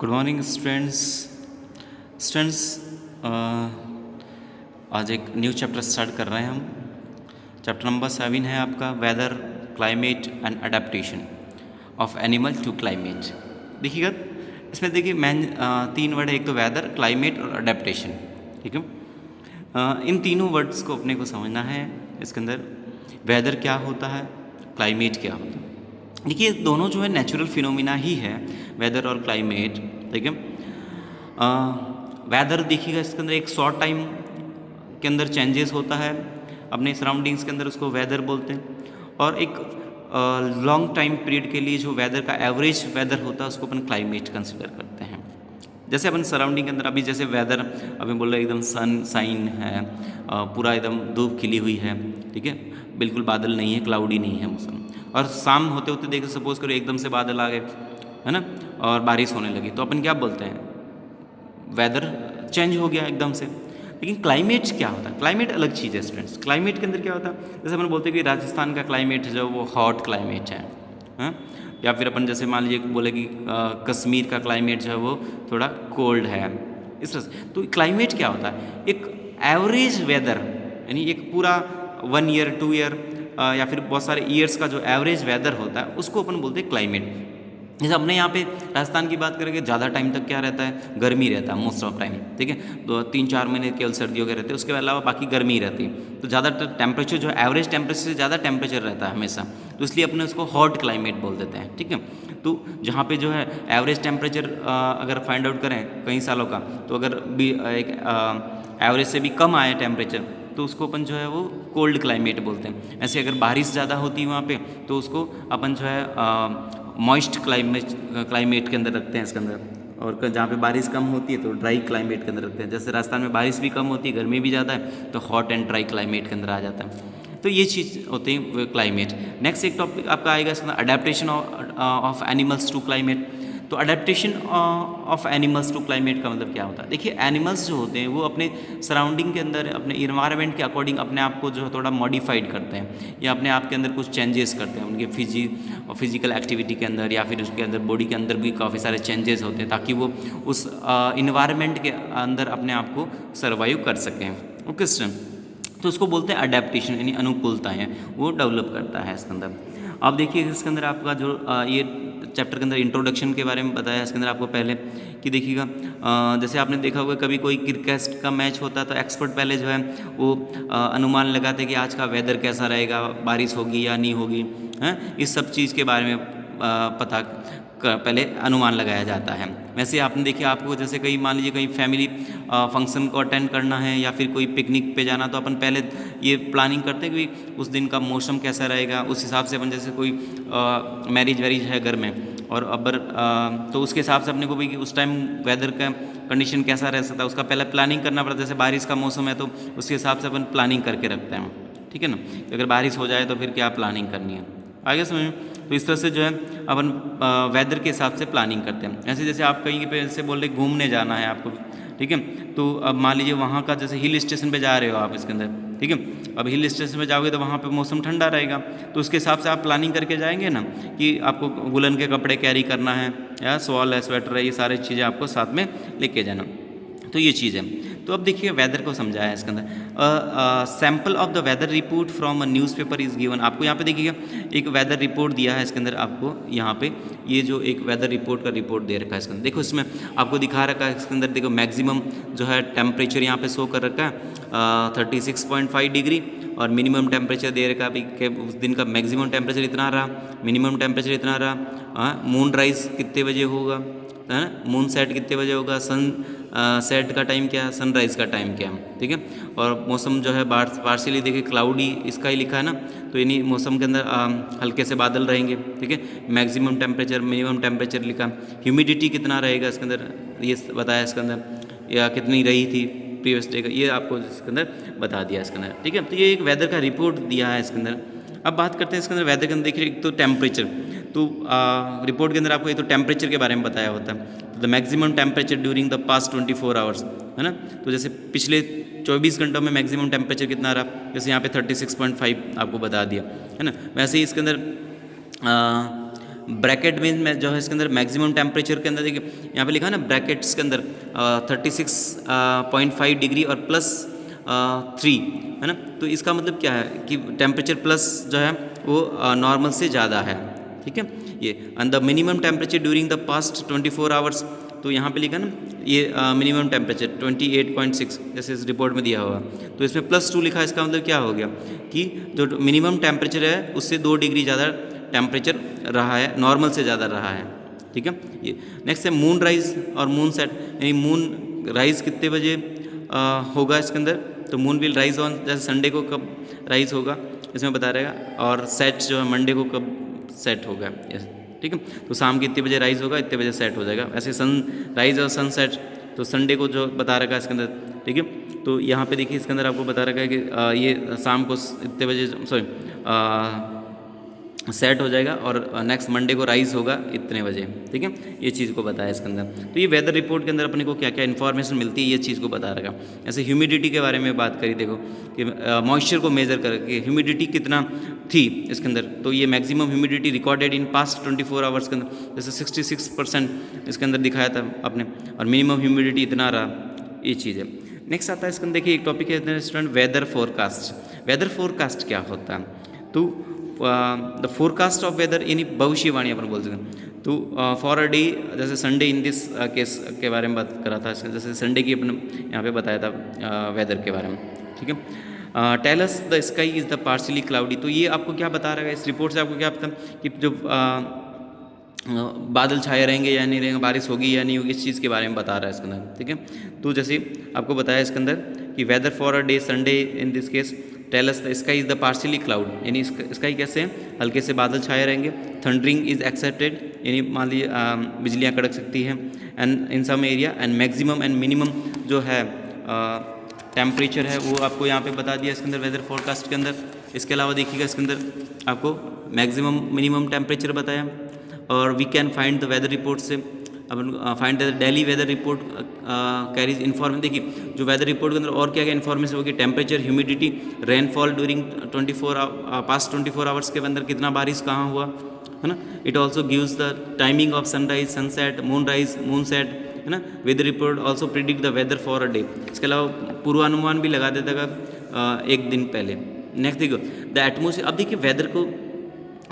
Good morning students. Students, आज एक new chapter start कर रहे हैं हम। चैप्टर नंबर 7 है आपका weather, climate and adaptation of animal to climate. देखिएगा, इसमें देखिए मेन 3 वर्ड है, एक तो वेदर, क्लाइमेट और अडेप्टेशन। ठीक है, इन तीनों वर्ड्स को अपने को समझना है। इसके अंदर वेदर क्या होता है, क्लाइमेट क्या होता है। देखिए, दोनों जो है नेचुरल फिनोमिना ही है, वेदर और क्लाइमेट। ठीक है, वेदर देखिएगा, इसके अंदर एक शॉर्ट टाइम के अंदर चेंजेस होता है अपने सराउंडिंग्स के अंदर, उसको वेदर बोलते हैं। और एक लॉन्ग टाइम पीरियड के लिए जो वेदर का एवरेज वेदर होता है उसको अपन क्लाइमेट कंसिडर करते हैं। जैसे अपन सराउंडिंग के अंदर अभी जैसे वेदर अभी बोल रहे एकदम सन साइन है, पूरा एकदम धूप खिली हुई है। ठीक है, बिल्कुल बादल नहीं है, क्लाउडी नहीं है मौसम। और शाम होते होते देखो, सपोज करो एकदम से बादल आ गए, है ना, और बारिश होने लगी, तो अपन क्या बोलते हैं, वेदर चेंज हो गया एकदम से। लेकिन क्लाइमेट क्या होता है? क्लाइमेट अलग चीज़ है स्टूडेंट्स। क्लाइमेट के अंदर क्या होता है, जैसे अपन बोलते हैं कि राजस्थान का क्लाइमेट जो वो हॉट क्लाइमेट है, हाँ? या फिर अपन जैसे मान लीजिए बोले कि कश्मीर का क्लाइमेट जो है वो थोड़ा कोल्ड है, इस तरह से। तो क्लाइमेट क्या होता है, एक एवरेज वेदर, यानी एक पूरा 1 ईयर 2 ईयर या फिर बहुत सारे ईयर्स का जो एवरेज वेदर होता है उसको अपन बोलते हैं क्लाइमेट। जैसे अपने यहाँ पे राजस्थान की बात करेंगे, ज़्यादा टाइम तक क्या रहता है, गर्मी रहता है मोस्ट ऑफ टाइम। ठीक है, तो 3-4 महीने केवल सर्दियों के रहते हैं, उसके अलावा बाकी गर्मी रहती है। तो ज़्यादा टेम्परेचर जो एवरेज टेम्परेचर से ज़्यादा टेम्परेचर रहता है हमेशा, तो इसलिए अपने उसको हॉट क्लाइमेट बोल देते हैं। ठीक है, तो जहाँ पे जो है एवरेज टेम्परेचर अगर फाइंड आउट करें कई सालों का, तो अगर भी एक एवरेज से भी कम आए टेम्परेचर, तो उसको अपन जो है वो कोल्ड क्लाइमेट बोलते हैं। ऐसे अगर बारिश ज़्यादा होती है वहाँ पे, तो उसको अपन जो है मॉइस्ट क्लाइमेट के अंदर रखते हैं इसके अंदर। और जहाँ पे बारिश कम होती है तो ड्राई क्लाइमेट के अंदर रखते हैं। जैसे राजस्थान में बारिश भी कम होती है, गर्मी भी ज़्यादा है, तो हॉट एंड ड्राई क्लाइमेट के अंदर आ जाता है। तो ये चीज़ होती है क्लाइमेट। नेक्स्ट एक टॉपिक आपका आएगा इसके अंदर, adaptation of animals to climate. तो adaptation of animals to climate का मतलब क्या होता है? देखिए, एनिमल्स जो होते हैं वो अपने सराउंडिंग के अंदर, अपने इन्वायरमेंट के अकॉर्डिंग अपने आप को जो है थोड़ा मॉडिफाइड करते हैं, या अपने आप के अंदर कुछ चेंजेस करते हैं। उनके फिजिकल एक्टिविटी के अंदर या फिर उसके अंदर बॉडी के अंदर भी काफ़ी सारे चेंजेस होते हैं, ताकि वो उस इन्वायरमेंट के अंदर अपने आप को सर्वाइव कर सकें। ओके स्टूडेंट, तो उसको बोलते हैं अडेप्टेशन, यानी अनुकूलता है वो डेवलप करता है इसके अंदर। आप देखिए, इसके अंदर आपका जो ये चैप्टर के अंदर इंट्रोडक्शन के बारे में बताया, इसके अंदर आपको पहले कि देखिएगा, जैसे आपने देखा होगा कभी कोई क्रिकेट का मैच होता है तो एक्सपर्ट पहले जो है वो अनुमान लगाते हैं कि आज का वेदर कैसा रहेगा, बारिश होगी या नहीं होगी, हैं, इस सब चीज़ के बारे में पता पहले अनुमान लगाया जाता है। वैसे आपने देखिए, आपको जैसे कहीं मान लीजिए कहीं फैमिली फंक्शन को अटेंड करना है या फिर कोई पिकनिक पे जाना, तो अपन पहले ये प्लानिंग करते हैं कि उस दिन का मौसम कैसा रहेगा, उस हिसाब से अपन, जैसे कोई मैरिज वैरिज है घर में, और अबर तो उसके हिसाब से अपने को भी उस टाइम वेदर का कंडीशन कैसा रह सकता है उसका पहले प्लानिंग करना पड़ता है। जैसे बारिश का मौसम है तो उसके हिसाब से अपन प्लानिंग करके रखते हैं। ठीक है ना, अगर बारिश हो जाए तो फिर क्या प्लानिंग करनी है, आगे समझ में। तो इस तरह से जो है अपन वेदर के हिसाब से प्लानिंग करते हैं। ऐसे जैसे आप कहीं पे ऐसे बोल रहे घूमने जाना है आपको, ठीक है, तो अब मान लीजिए वहाँ का जैसे हिल स्टेशन पे जा रहे हो आप इसके अंदर, ठीक है, अब हिल स्टेशन पे जाओगे तो वहाँ पे मौसम ठंडा रहेगा, तो उसके हिसाब से आप प्लानिंग करके जाएंगे ना, कि आपको वुलन के कपड़े कैरी करना है, या शॉल है, स्वेटर है, ये सारी चीज़ें आपको साथ में लेके जाना। तो ये चीज़ है। तो अब देखिए, वेदर को समझाया है इसके अंदर। Sample of the weather report from a newspaper is given. आपको यहाँ पे देखिएगा एक वेदर रिपोर्ट दिया है इसके अंदर, आपको यहाँ पे ये जो एक वेदर रिपोर्ट का रिपोर्ट दे रखा है इसके अंदर। देखो, इसमें आपको दिखा रखा है इसके अंदर, देखो मैक्सिमम जो है टेम्परेचर यहाँ पे शो कर रखा है 36.5 डिग्री, और मिनिमम टेम्परेचर दे रखा है कि उस दिन का मैक्सिमम टेम्परेचर इतना रहा, मिनिमम टेम्परेचर इतना रहा, मून राइज कितने बजे होगा, है ना, मून सेट कितने बजे होगा, सन सेट का टाइम क्या है, सनराइज़ का टाइम क्या है। ठीक है, और मौसम जो है पार्शियली देखिए क्लाउडी इसका ही लिखा है ना, तो यानी मौसम के अंदर हल्के से बादल रहेंगे। ठीक है, मैक्सिमम टेम्परेचर, मिनिमम टेम्परेचर लिखा, ह्यूमिडिटी कितना रहेगा इसके अंदर ये बताया इसके अंदर, या कितनी रही थी प्रीवियस डे का, ये आपको इसके अंदर बता दिया इसके अंदर। ठीक है, तो ये एक वेदर का रिपोर्ट दिया है इसके अंदर। अब बात करते हैं इसके अंदर वेदर के अंदर। देखिए, एक तो टेम्परेचर, तो रिपोर्ट के अंदर आपको ये तो टेम्परेचर के बारे में बताया होता है, the maximum temperature during the past 24 hours, है ना। तो जैसे पिछले 24 घंटों में मैक्सिमम टेम्परेचर कितना रहा, जैसे यहाँ पे 36.5 आपको बता दिया, है ना। वैसे ही इसके अंदर ब्रैकेट में जो है इसके अंदर मैक्सिमम टेम्परेचर के अंदर देखिए यहाँ पे लिखा है ना ब्रैकेट्स के अंदर 36.5 डिग्री और +3 है ना। तो इसका मतलब क्या है कि टेम्परेचर प्लस जो है वो नॉर्मल से ज़्यादा है, ठीक है ये। And the minimum temperature during the past 24 hours, तो यहाँ पे लिखा ना ये मिनिमम टेम्परेचर 28.6 जैसे इस रिपोर्ट में दिया हुआ, तो इसमें +2 लिखा है। इसका मतलब क्या हो गया कि जो मिनिमम टेम्परेचर है उससे 2 डिग्री ज़्यादा टेम्परेचर रहा है, नॉर्मल से ज़्यादा रहा है, ठीक है ये। नेक्स्ट है मून राइज और मून सेट, यानी मून राइज कितने बजे होगा इसके अंदर, तो मून विल राइज ऑन, जैसे संडे को कब राइज होगा इसमें बता रहेगा, और सेट जो है मंडे को कब सेट होगा, यस ठीक है। तो शाम के इतने बजे राइज होगा, इतने बजे सेट हो जाएगा। ऐसे सन राइज और सन सेट तो संडे को जो बता रखा है इसके अंदर, ठीक है। तो यहाँ पे देखिए इसके अंदर आपको बता रखा है कि ये शाम को इतने बजे सॉरी सेट हो जाएगा और नेक्स्ट मंडे को राइज होगा इतने बजे, ठीक है। ये चीज़ को बताया इसके अंदर। तो ये वेदर रिपोर्ट के अंदर अपने को क्या क्या इन्फॉर्मेशन मिलती है ये चीज़ को बता रखा। ऐसे ह्यूमिडिटी के बारे में बात करी, देखो कि मॉइस्चर को मेजर करके ह्यूमिडिटी कितना थी इसके अंदर, तो ये maximum humidity recorded in past 24 hours के अंदर जैसे 66% इसके अंदर दिखाया था आपने, और मिनिमम ह्यूमिडिटी इतना रहा, ये चीज़ है। नेक्स्ट आता है इसके अंदर देखिए एक टॉपिक है student weather forecast. Weather forecast क्या होता है, तो द फोरकास्ट ऑफ वेदर यानी भविष्यवाणी अपन बोल सकते हैं। तो फॉर अ डे, जैसे संडे इन दिस केस के बारे में बात करा था, जैसे संडे की अपन यहाँ पे बताया था वेदर के बारे में, ठीक है। Tell us the sky is the partially cloudy, तो ये आपको क्या बता रहा है इस रिपोर्ट से, आपको क्या पता कि जो बादल छाए रहेंगे या नहीं रहेंगे, बारिश होगी या नहीं होगी, इस चीज़ के बारे में बता रहा है इसके अंदर, ठीक है। तो जैसे आपको बताया इसके अंदर कि weather for a day Sunday in this case tell us the sky is the partially cloud, यानी स्काई कैसे है, हल्के से बादल छाए रहेंगे। थंडरिंग इज़ एक्सेप्टेड, यानी मान लीजिए बिजलियाँ कड़क सकती हैं। And in some area and maximum and minimum जो है टेम्परेचर है वो आपको यहाँ पे बता दिया इसके अंदर वेदर फोरकास्ट के अंदर। इसके अलावा देखिएगा इसके अंदर आपको मैक्सिमम मिनिमम टेम्परेचर बताया, और we can find the weather report से अपन find the daily weather report carries information. देखिए जो वेदर रिपोर्ट के अंदर और क्या क्या इन्फॉर्मेशन होगी, temperature, humidity, rainfall during past 24 hours के अंदर कितना बारिश कहाँ हुआ, है ना। It also gives the timing of sunrise, sunset, moon rise, moon set, है ना। Weather report also predict the weather for a day, इसके अलावा पूर्वानुमान भी लगा देता है एक दिन पहले। नेक्स्ट देखो द एटमोसफियर, अब देखिए वेदर को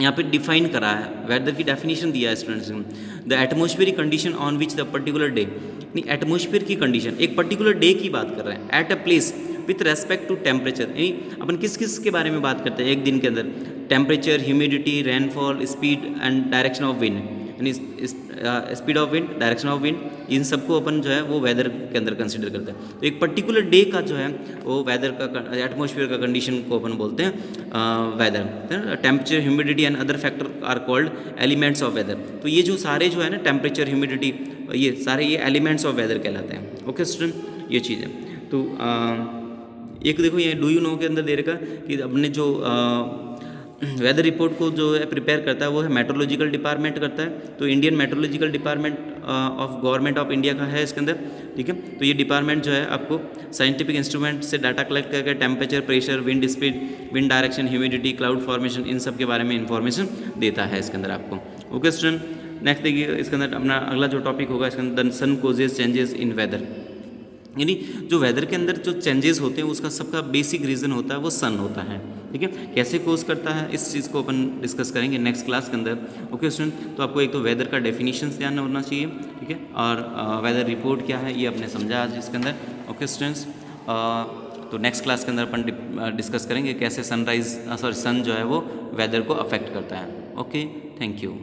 यहाँ पे डिफाइन करा है, वेदर की डेफिनेशन दिया है स्टूडेंट्स ने। The atmospheric condition on which the particular day, यानी एटमोस्फेयर की कंडीशन, एक पर्टिकुलर डे की बात कर रहे हैं, at a place with respect to temperature, यानी अपन किस किस के बारे में बात करते हैं एक दिन के अंदर, temperature, humidity, rainfall, speed and direction of wind, यानी speed of wind, direction of wind, इन सबको अपन जो है वो वेदर के अंदर कंसिडर करते हैं। तो एक पर्टिकुलर डे का जो है वो वेदर का एटमोसफियर का कंडीशन को अपन बोलते हैं weather. Temperature, humidity and other factor are called elements of weather. तो ये जो सारे जो है ना टेम्परेचर, ह्यूमिडिटी, ये सारे ये एलिमेंट्स ऑफ वेदर कहलाते हैं। ओके स्टूडेंट, ये चीज़ है। तो एक देखो ये डू यू नो के अंदर दे रखा कि अपने जो वेदर रिपोर्ट को जो है प्रिपेयर करता है वो है मेट्रोलॉजिकल डिपार्टमेंट करता है। तो Indian meteorological department of government of India का है इसके अंदर, ठीक है। तो ये डिपार्टमेंट जो है आपको साइंटिफिक इंस्ट्रूमेंट से डाटा कलेक्ट करके temperature, pressure, wind speed, wind direction, humidity, cloud formation, इन सब के बारे में इंफॉर्मेशन देता है इसके अंदर आपको। ओके स्टूडेंट, नेक्स्ट देखिए इसके अंदर अपना अगला जो टॉपिक होगा इसके अंदर सन कोजेज चेंजेस इन वेदर, यानी जो वेदर के अंदर जो चेंजेस होते हैं उसका सबका बेसिक रीज़न होता है वो सन होता है, ठीक है। कैसे कोज करता है इस चीज़ को अपन डिस्कस करेंगे नेक्स्ट क्लास के अंदर। ओके स्टूडेंट, तो आपको एक तो वेदर का डेफिनेशंस ध्यान होना चाहिए, ठीक है, और वेदर रिपोर्ट क्या है ये आपने समझा आज इसके अंदर। ओके स्टूडेंट्स, तो नेक्स्ट क्लास के अंदर अपन डिस्कस करेंगे कैसे सन जो है वो वेदर को अफेक्ट करता है। Okay, thank you.